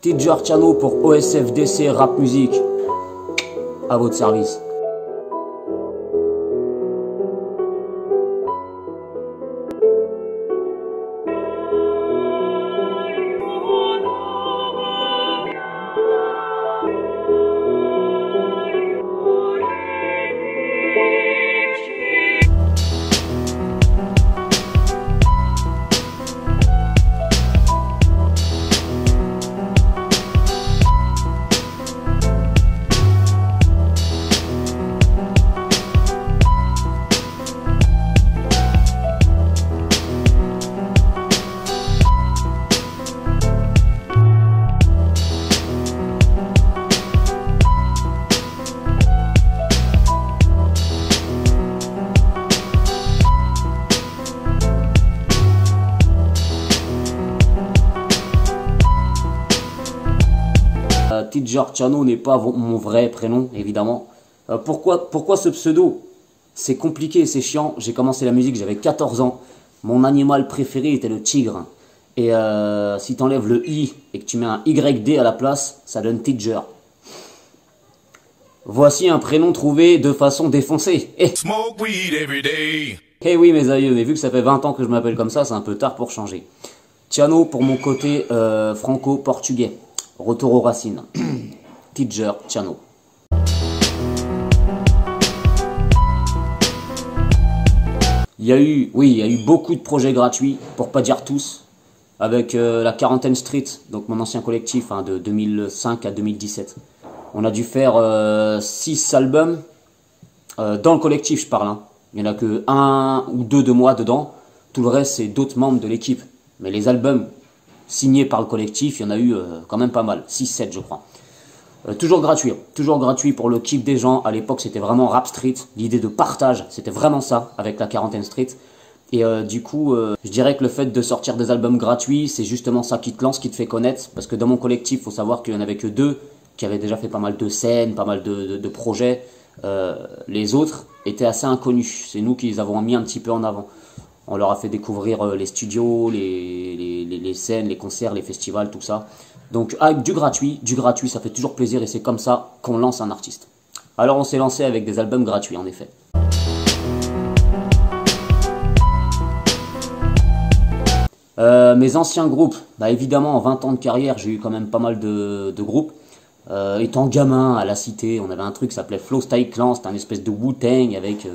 Tidjar Chano pour OSFDC Rap Music. À votre service. Tidjar Chano n'est pas mon vrai prénom, évidemment. Pourquoi ce pseudo? C'est compliqué, c'est chiant. J'ai commencé la musique, j'avais 14 ans. Mon animal préféré était le tigre. Et si tu enlèves le I et que tu mets un YD à la place, ça donne Tidjar. Voici un prénom trouvé de façon défoncée. Eh oui mes aïeux, mais vu que ça fait 20 ans que je m'appelle comme ça, c'est un peu tard pour changer. Chano pour mon côté franco-portugais. Retour aux racines. Tidjar Chano. Il y a eu beaucoup de projets gratuits, pour pas dire tous, avec la Quarantaine Street, donc mon ancien collectif de 2005 à 2017. On a dû faire 6 albums, dans le collectif je parle. Il n'y en a que 1 ou 2 de moi dedans, tout le reste c'est d'autres membres de l'équipe. Mais les albums signés par le collectif, il y en a eu quand même pas mal, 6-7 je crois. Toujours gratuit pour le kiff des gens. À l'époque c'était vraiment Rap Street, l'idée de partage, c'était vraiment ça avec la Quarantaine Street. Et du coup, je dirais que le fait de sortir des albums gratuits, c'est justement ça qui te lance, qui te fait connaître. Parce que dans mon collectif, il faut savoir qu'il n'y en avait que 2 qui avaient déjà fait pas mal de scènes, pas mal de projets. Les autres étaient assez inconnus, c'est nous qui les avons mis un petit peu en avant. On leur a fait découvrir les studios, les scènes, les concerts, les festivals, tout ça. Donc avec du gratuit, ça fait toujours plaisir et c'est comme ça qu'on lance un artiste. Alors on s'est lancé avec des albums gratuits en effet. Mes anciens groupes, évidemment en 20 ans de carrière j'ai eu quand même pas mal de groupes. Étant gamin à la cité, on avait un truc qui s'appelait Flow Style Clan, c'était un espèce de Wu-Tang avec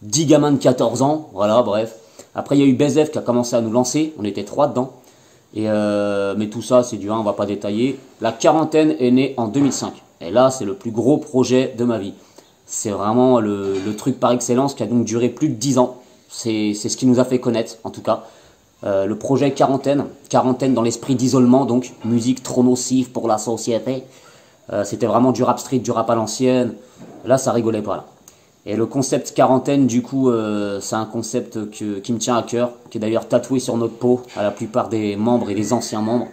10 gamins de 14 ans, voilà bref. Après, il y a eu BZF qui a commencé à nous lancer. On était 3 dedans. Mais tout ça, c'est du 1, on va pas détailler. La Quarantaine est née en 2005. Et là, c'est le plus gros projet de ma vie. C'est vraiment le truc par excellence qui a donc duré plus de 10 ans. C'est ce qui nous a fait connaître, en tout cas. Le projet Quarantaine. Quarantaine dans l'esprit d'isolement, donc. Musique trop nocive pour la société. C'était vraiment du rap street, du rap à l'ancienne. Là, ça rigolait pas, là. Et le concept Quarantaine, du coup, c'est un concept qui me tient à cœur, qui est d'ailleurs tatoué sur notre peau, à la plupart des membres et des anciens membres.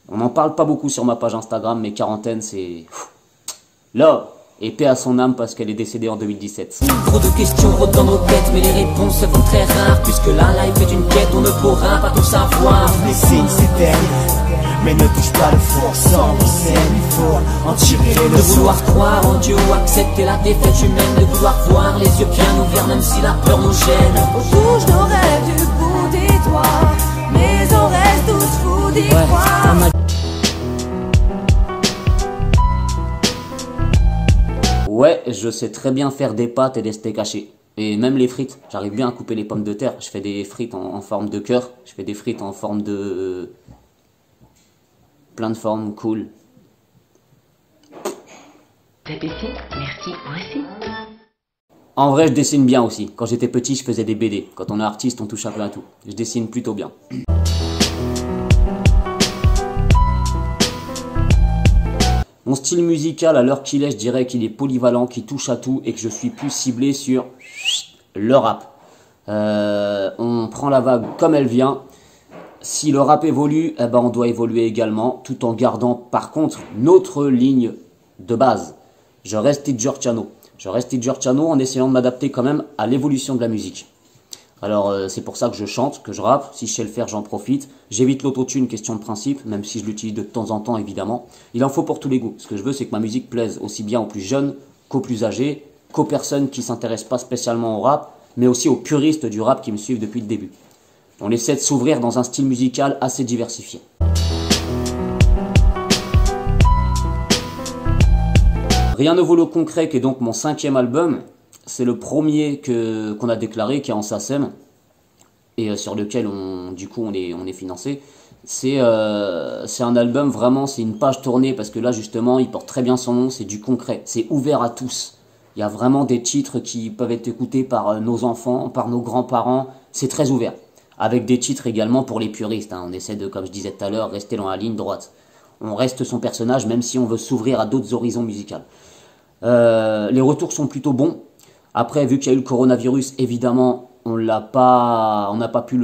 On n'en parle pas beaucoup sur ma page Instagram, mais Quarantaine, c'est... Là, et paix à son âme parce qu'elle est décédée en 2017. Trop de questions rôdent dans nos têtes, mais les réponses se font très rares, puisque la life est une quête, on ne pourra pas tout savoir. Les signes s'éteignent, mais ne touche pas le fond, sans scène, il faut en tirer les leçons. De vouloir croire en Dieu ou accepter la défaite humaine, de vouloir voir les yeux bien ouverts même si la peur nous gêne. Autour je rêve du bout des doigts, mes oreilles tous fous d'y croire. Ouais, je sais très bien faire des pâtes et des steaks hachés. Et même les frites, j'arrive bien à couper les pommes de terre. Je fais des frites en forme de cœur, je fais des frites en forme de... plein de formes, cool. Répétez, merci, voici. En vrai, je dessine bien aussi. Quand j'étais petit, je faisais des BD. Quand on est artiste, on touche un peu à tout. Je dessine plutôt bien. Mon style musical, à l'heure qu'il est, je dirais qu'il est polyvalent, qu'il touche à tout et que je suis plus ciblé sur le rap. On prend la vague comme elle vient. Si le rap évolue, eh ben on doit évoluer également, tout en gardant par contre notre ligne de base. Je reste Tidjar Chano. Je reste Tidjar Chano en essayant de m'adapter quand même à l'évolution de la musique. Alors c'est pour ça que je chante, que je rappe. Si je sais le faire, j'en profite. J'évite l'autotune, question de principe, même si je l'utilise de temps en temps évidemment. Il en faut pour tous les goûts. Ce que je veux, c'est que ma musique plaise aussi bien aux plus jeunes qu'aux plus âgés, qu'aux personnes qui ne s'intéressent pas spécialement au rap, mais aussi aux puristes du rap qui me suivent depuis le début. On essaie de s'ouvrir dans un style musical assez diversifié. Rien ne vaut le concret, qui est donc mon 5e album. C'est le premier qu'on a déclaré, qui est en SACEM, et sur lequel on est financé. C'est un album vraiment, c'est une page tournée, parce que là justement, il porte très bien son nom, c'est du concret, c'est ouvert à tous. Il y a vraiment des titres qui peuvent être écoutés par nos enfants, par nos grands-parents, c'est très ouvert. Avec des titres également pour les puristes, hein. On essaie de, comme je disais tout à l'heure, rester dans la ligne droite. On reste son personnage, même si on veut s'ouvrir à d'autres horizons musicaux. Les retours sont plutôt bons. Après, vu qu'il y a eu le coronavirus, évidemment, on n'a pas pu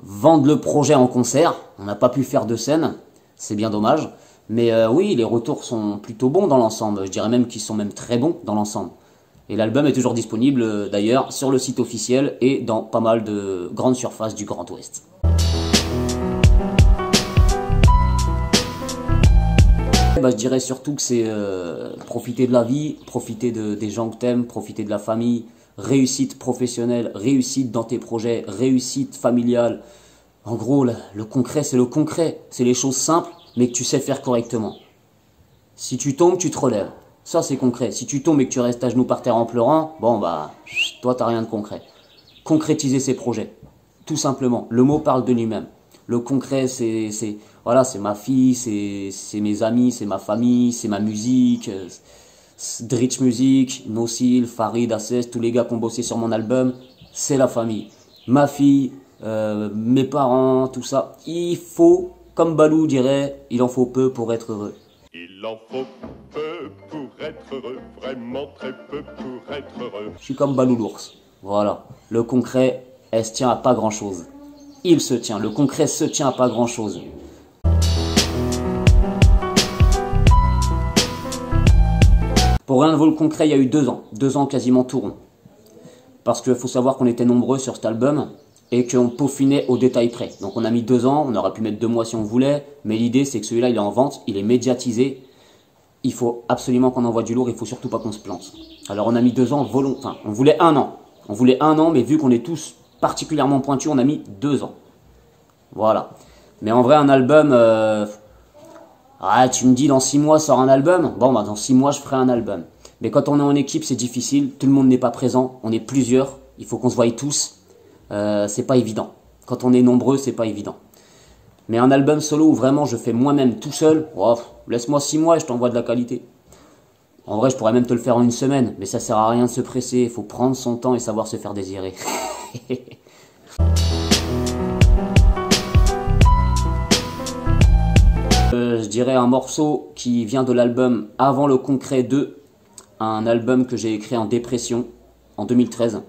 vendre le projet en concert. On n'a pas pu faire de scène. C'est bien dommage. Mais oui, les retours sont plutôt bons dans l'ensemble. Je dirais même qu'ils sont même très bons dans l'ensemble. Et l'album est toujours disponible, d'ailleurs, sur le site officiel et dans pas mal de grandes surfaces du Grand Ouest. Je dirais surtout que c'est profiter de la vie, profiter des gens que t'aimes, profiter de la famille, réussite professionnelle, réussite dans tes projets, réussite familiale. En gros, le concret, c'est le concret. C'est les choses simples, mais que tu sais faire correctement. Si tu tombes, tu te relèves. Ça, c'est concret. Si tu tombes et que tu restes à genoux par terre en pleurant, bon, bah, toi, t'as rien de concret. Concrétiser ses projets. Tout simplement. Le mot parle de lui-même. Le concret, voilà, c'est ma fille, c'est mes amis, c'est ma famille, c'est ma musique, Dritch Music, Nocil, Farid, Assess, tous les gars qui ont bossé sur mon album, c'est la famille. Ma fille, mes parents, tout ça. Il faut, comme Balou dirait, il en faut peu pour être heureux. Il en faut peu pour être heureux, vraiment très peu pour être heureux. Je suis comme Balou l'ours. Voilà. Le concret, elle se tient à pas grand chose. Il se tient. Le concret se tient à pas grand chose. Pour rien ne vaut le concret, il y a eu 2 ans. 2 ans quasiment tout rond. Parce qu'il faut savoir qu'on était nombreux sur cet album et qu'on peaufinait au détail près. Donc on a mis 2 ans, on aurait pu mettre 2 mois si on voulait, mais l'idée c'est que celui-là il est en vente, il est médiatisé. Il faut absolument qu'on envoie du lourd, il faut surtout pas qu'on se plante. Alors on a mis 2 ans volontairement. On voulait 1 an. On voulait 1 an, mais vu qu'on est tous particulièrement pointus, on a mis 2 ans. Voilà. Mais en vrai, un album... tu me dis dans 6 mois sort un album. Bon, bah dans 6 mois je ferai un album. Mais quand on est en équipe, c'est difficile. Tout le monde n'est pas présent. On est plusieurs. Il faut qu'on se voie tous. C'est pas évident. Quand on est nombreux, c'est pas évident. Mais un album solo où vraiment je fais moi-même tout seul, oh, laisse-moi 6 mois et je t'envoie de la qualité. En vrai, je pourrais même te le faire en 1 semaine, mais ça sert à rien de se presser. Il faut prendre son temps et savoir se faire désirer. Je dirais un morceau qui vient de l'album Avant le Concret 2, un album que j'ai écrit en dépression en 2013.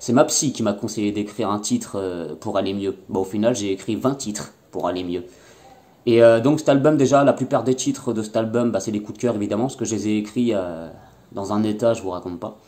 C'est ma psy qui m'a conseillé d'écrire un titre pour aller mieux. Bon, au final, j'ai écrit 20 titres pour aller mieux. Et donc cet album, déjà, la plupart des titres de cet album, bah, c'est des coups de cœur évidemment, parce que je les ai écrits dans un état, je vous raconte pas.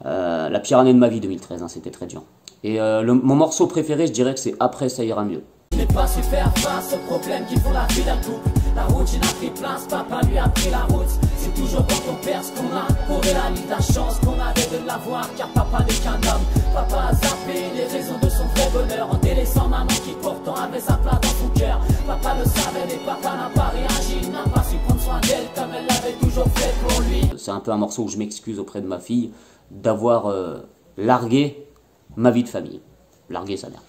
La pire année de ma vie, 2013, hein, c'était très dur. Et mon morceau préféré, je dirais que c'est Après ça ira mieux. Je n'ai pas su faire face aux problèmes qui font la vie d'un couple. La routine a pris place, papa lui a pris la route. C'est toujours quand on perd ce qu'on a, pour réaliser la chance qu'on avait de l'avoir. Car papa n'est qu'un homme, papa a zappé les raisons de son vrai bonheur en délaissant maman qui pourtant avait sa place dans son cœur. Papa le savait mais papa n'a pas réagi, il n'a pas su prendre soin d'elle comme elle l'avait toujours fait pour lui. C'est un peu un morceau où je m'excuse auprès de ma fille d'avoir largué ma vie de famille. Largué sa mère.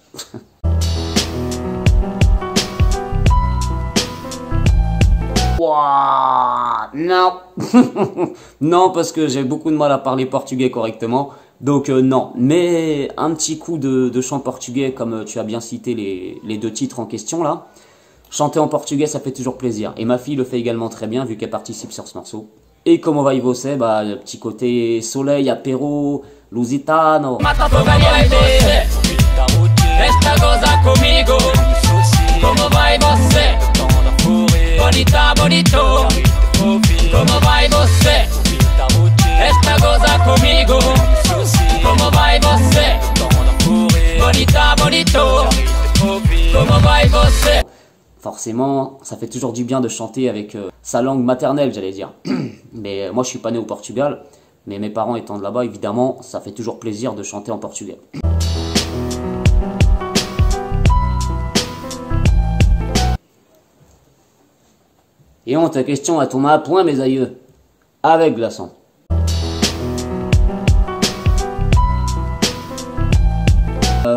Wow, non. Non, parce que j'ai beaucoup de mal à parler portugais correctement. Donc non, mais un petit coup de chant portugais, comme tu as bien cité les 2 titres en question là. Chanter en portugais, ça fait toujours plaisir. Et ma fille le fait également très bien, vu qu'elle participe sur ce morceau. Et como vai você, bah, le petit côté soleil, apéro, lusitano. Como vai você? Bonita, bonito. Como vai você? Esta goza comigo. Como vai você? forcément, ça fait toujours du bien de chanter avec sa langue maternelle, j'allais dire. Mais moi, je suis pas né au Portugal, mais mes parents étant de là-bas, évidemment, ça fait toujours plaisir de chanter en portugais. Et on ta question à tourner à point, mes aïeux, avec Glaçon.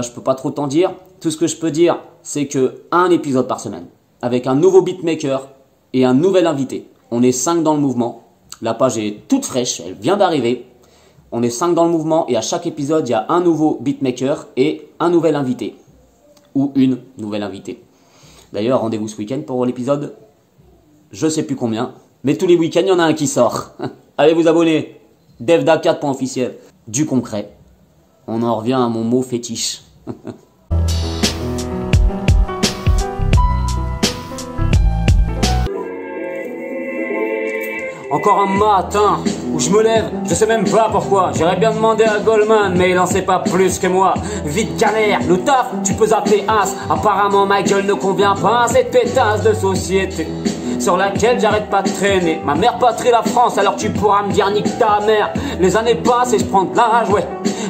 Je peux pas trop t'en dire. Tout ce que je peux dire, c'est que un épisode par semaine, avec un nouveau beatmaker et un nouvel invité. On est 5 dans le mouvement. La page est toute fraîche, elle vient d'arriver. On est 5 dans le mouvement et à chaque épisode, il y a un nouveau beatmaker et un nouvel invité. Ou une nouvelle invitée. D'ailleurs, rendez-vous ce week-end pour l'épisode, je sais plus combien, mais tous les week-ends, il y en a un qui sort. Allez vous abonner. DevDa4.officiel. Du concret. On en revient à mon mot fétiche. Encore un matin où je me lève, je sais même pas pourquoi. J'aurais bien demandé à Goldman, mais il en sait pas plus que moi. Vite galère, le taf, tu peux appeler as. Apparemment ma gueule ne convient pas à cette pétasse de société sur laquelle j'arrête pas de traîner. Ma mère patrie la France, alors tu pourras me dire nique ta mère. Les années passent et je prends de l'âge, ouais.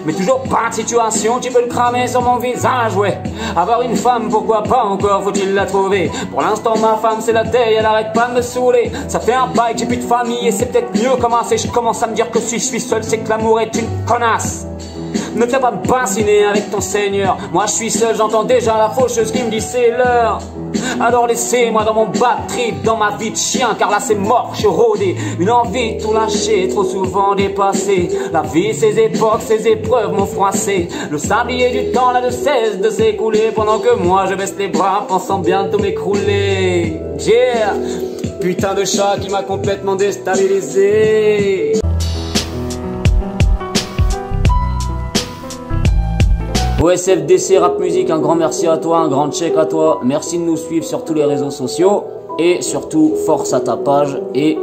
Mais toujours pas de situation, tu peux le cramer sur mon visage, ouais. Avoir une femme, pourquoi pas encore, faut-il la trouver. Pour l'instant ma femme c'est la taille, elle arrête pas de me saouler. Ça fait un bail que j'ai plus de famille et c'est peut-être mieux commencer. Je commence à me dire que si je suis seul, c'est que l'amour est une connasse. Ne te fais pas me bassiner avec ton seigneur. Moi je suis seul, j'entends déjà la faucheuse qui me dit c'est l'heure. Alors laissez-moi dans mon bad trip, dans ma vie de chien, car là c'est mort, je suis rodé. Une envie de tout lâcher, trop souvent dépassé. La vie, ses époques, ses épreuves m'ont froissé. Le sablier du temps là ne cesse de s'écouler, pendant que moi je baisse les bras, pensant bientôt m'écrouler. Yeah, putain de chat qui m'a complètement déstabilisé. OSFDC Rap Music, un grand merci à toi, un grand check à toi. Merci de nous suivre sur tous les réseaux sociaux. Et surtout, force à ta page et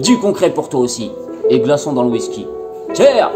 du concret pour toi aussi. Et glaçons dans le whisky. Cheers!